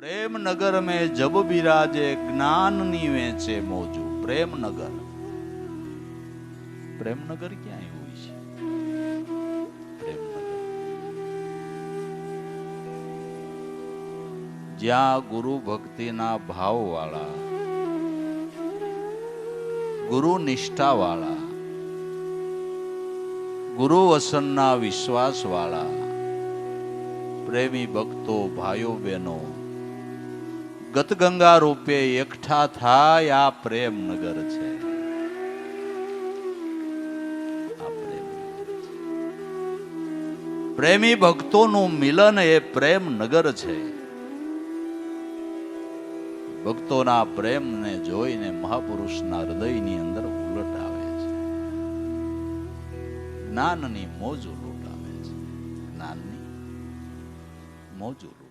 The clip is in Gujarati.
પ્રેમનગર में जब बिराजे જ્ઞાનની વેચે મોજું. પ્રેમનગર, પ્રેમનગર ક્યાં હોય છે? પ્રેમનગર જ્યાં ગુરુ ભક્તિના ભાવવાળા, ગુરુ નિષ્ઠાવાળા, ગુરુ વસનના વિશ્વાસવાળા પ્રેમી ભક્તો, ભાઈઓ બહેનો ગતગંગા રૂપે એકઠા થાય, આ પ્રેમનગર છે. આ પ્રેમનગર છે. પ્રેમી ભક્તોનું મિલન એ પ્રેમનગર છે. ભક્તોના પ્રેમને જોઈને મહાપુરુષના હૃદયની અંદર ઉલટ આવે છે. જ્ઞાનની મોજ ઉલટ આવે છે. જ્ઞાનની મોજ ઉલટ